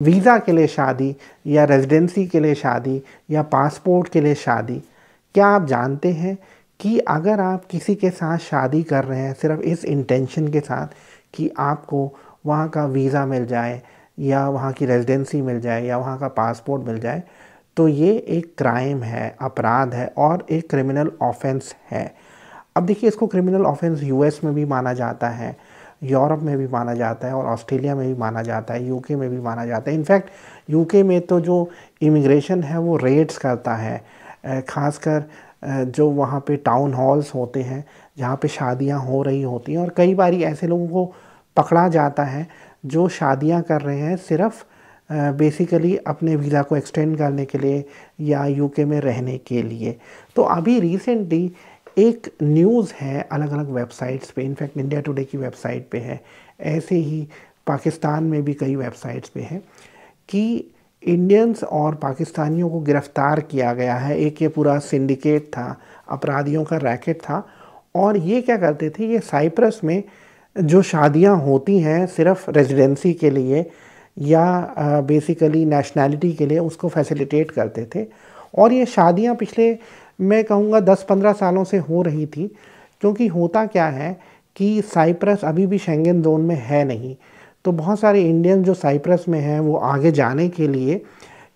Visa के लिए शादी या रेजिडेंसी के लिए शादी या पासपोर्ट के लिए शादी, क्या आप जानते हैं कि अगर आप किसी के साथ शादी कर रहे हैं सिर्फ इस इंटेंशन के साथ कि आपको वहाँ का वीज़ा मिल जाए या वहाँ की रेजिडेंसी मिल जाए या वहाँ का पासपोर्ट मिल जाए, तो ये एक क्राइम है, अपराध है और एक क्रिमिनल ऑफेंस है। अब देखिए, इसको क्रिमिनल ऑफेंस यूएस में भी माना जाता है, यूरोप में भी माना जाता है और ऑस्ट्रेलिया में भी माना जाता है, यूके में भी माना जाता है। इनफैक्ट यूके में तो जो इमिग्रेशन है वो रेड्स करता है, ख़ासकर जो वहाँ पे टाउन हॉल्स होते हैं जहाँ पे शादियाँ हो रही होती हैं, और कई बारी ऐसे लोगों को पकड़ा जाता है जो शादियाँ कर रहे हैं सिर्फ बेसिकली अपने वीज़ा को एक्सटेंड करने के लिए या यूके में रहने के लिए। तो अभी रिसेंटली एक न्यूज़ है अलग अलग वेबसाइट्स पे, इनफैक्ट इंडिया टुडे की वेबसाइट पे है, ऐसे ही पाकिस्तान में भी कई वेबसाइट्स पे है कि इंडियंस और पाकिस्तानियों को गिरफ़्तार किया गया है। एक ये पूरा सिंडिकेट था, अपराधियों का रैकेट था, और ये क्या करते थे, ये साइप्रस में जो शादियां होती हैं सिर्फ रेजिडेंसी के लिए या बेसिकली नेशनैलिटी के लिए, उसको फैसिलिटेट करते थे। और ये शादियां पिछले, मैं कहूँगा 10-15 सालों से हो रही थी, क्योंकि होता क्या है कि साइप्रस अभी भी शेंगन जोन में है नहीं। तो बहुत सारे इंडियन जो साइप्रस में हैं वो आगे जाने के लिए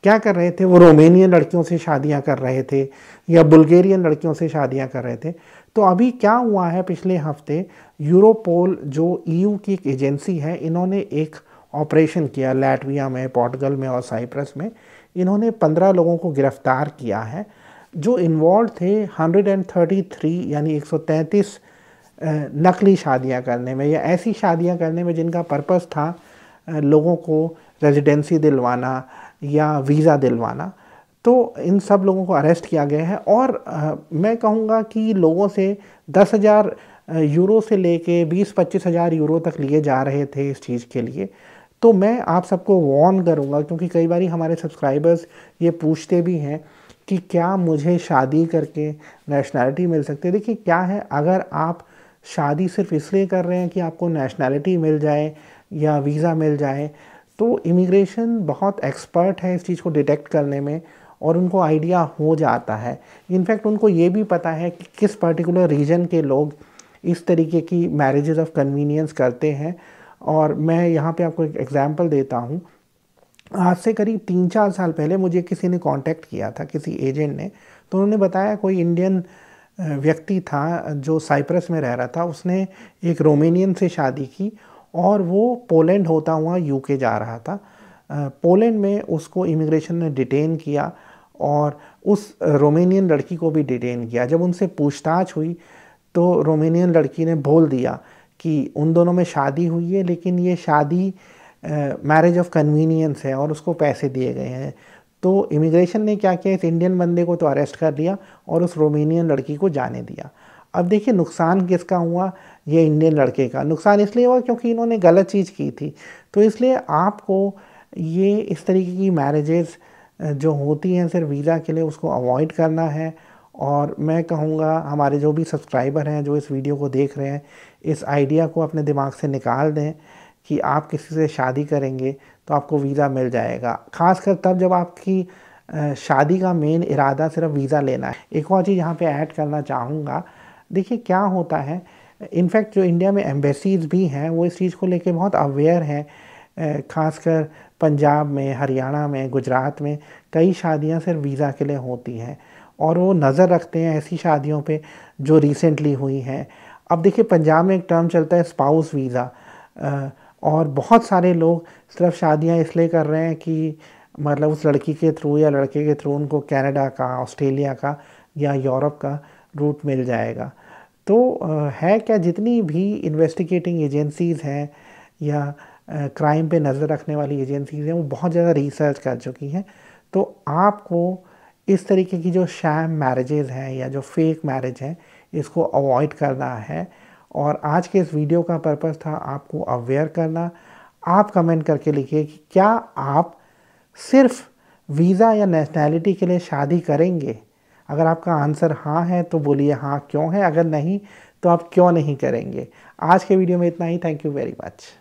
क्या कर रहे थे, वो रोमेनियन लड़कियों से शादियां कर रहे थे या बुल्गारियन लड़कियों से शादियां कर रहे थे। तो अभी क्या हुआ है, पिछले हफ्ते यूरोपोल जो ईयू की एक एजेंसी है, इन्होंने एक ऑपरेशन किया लातविया में, पोर्टुगल में और साइप्रस में। इन्होंने 15 लोगों को गिरफ्तार किया है जो इन्वॉल्व थे 133 यानी 133 नकली शादियां करने में या ऐसी शादियां करने में जिनका पर्पस था लोगों को रेजिडेंसी दिलवाना या वीज़ा दिलवाना। तो इन सब लोगों को अरेस्ट किया गया है और मैं कहूँगा कि लोगों से 10,000 यूरो से लेके 20-25 हज़ार यूरो तक लिए जा रहे थे इस चीज़ के लिए। तो मैं आप सबको वार्न करूँगा, क्योंकि कई बार हमारे सब्सक्राइबर्स ये पूछते भी हैं कि क्या मुझे शादी करके नेशनैलिटी मिल सकती है। देखिए क्या है, अगर आप शादी सिर्फ इसलिए कर रहे हैं कि आपको नेशनैलिटी मिल जाए या वीज़ा मिल जाए, तो इमिग्रेशन बहुत एक्सपर्ट है इस चीज़ को डिटेक्ट करने में और उनको आइडिया हो जाता है। इनफैक्ट उनको ये भी पता है कि किस पर्टिकुलर रीजन के लोग इस तरीके की मैरिजेस ऑफ कन्वीनियंस करते हैं। और मैं यहाँ पे आपको एक एग्जांपल देता हूँ। आज से करीब 3-4 साल पहले मुझे किसी ने कांटेक्ट किया था, किसी एजेंट ने। तो उन्होंने बताया कोई इंडियन व्यक्ति था जो साइप्रस में रह रहा था, उसने एक रोमेनियन से शादी की और वो पोलैंड होता हुआ यूके जा रहा था। पोलैंड में उसको इमिग्रेशन ने डिटेन किया और उस रोमेनियन लड़की को भी डिटेन किया। जब उनसे पूछताछ हुई तो रोमेनियन लड़की ने बोल दिया कि उन दोनों में शादी हुई है, लेकिन ये शादी मैरिज ऑफ कन्वीनियंस है और उसको पैसे दिए गए हैं। तो इमिग्रेशन ने क्या किया, इस इंडियन बंदे को तो अरेस्ट कर लिया और उस रोमेनियन लड़की को जाने दिया। अब देखिए नुकसान किसका हुआ, ये इंडियन लड़के का। नुकसान इसलिए हुआ क्योंकि इन्होंने गलत चीज़ की थी। तो इसलिए आपको ये इस तरीके की मैरिजेस जो होती हैं सिर्फ वीज़ा के लिए, उसको अवॉइड करना है। और मैं कहूँगा हमारे जो भी सब्सक्राइबर हैं जो इस वीडियो को देख रहे हैं, इस आइडिया को अपने दिमाग से निकाल दें कि आप किसी से शादी करेंगे तो आपको वीज़ा मिल जाएगा, ख़ासकर तब जब आपकी शादी का मेन इरादा सिर्फ वीज़ा लेना है। एक और चीज़ यहाँ पे ऐड करना चाहूँगा। देखिए क्या होता है, इनफैक्ट जो इंडिया में एम्बेसीज़ भी हैं वो इस चीज़ को लेके बहुत अवेयर हैं। ख़ासकर पंजाब में, हरियाणा में, गुजरात में कई शादियाँ सिर्फ वीज़ा के लिए होती हैं और वो नज़र रखते हैं ऐसी शादियों पे जो रिसेंटली हुई हैं। अब देखिए पंजाब में एक टर्म चलता है स्पाउस वीज़ा, और बहुत सारे लोग सिर्फ शादियां इसलिए कर रहे हैं कि मतलब उस लड़की के थ्रू या लड़के के थ्रू उनको कनाडा का, ऑस्ट्रेलिया का या यूरोप का रूट मिल जाएगा। तो है क्या, जितनी भी इन्वेस्टिगेटिंग एजेंसीज़ हैं या क्राइम पे नज़र रखने वाली एजेंसीज़ हैं वो बहुत ज़्यादा रिसर्च कर चुकी हैं। तो आपको इस तरीके की जो शैम मैरिजेज़ हैं या जो फेक मैरिज हैं, इसको अवॉइड करना है। और आज के इस वीडियो का पर्पस था आपको अवेयर करना। आप कमेंट करके लिखिए कि क्या आप सिर्फ वीज़ा या नेशनैलिटी के लिए शादी करेंगे। अगर आपका आंसर हाँ है तो बोलिए हाँ क्यों है, अगर नहीं तो आप क्यों नहीं करेंगे। आज के वीडियो में इतना ही। Thank you very much.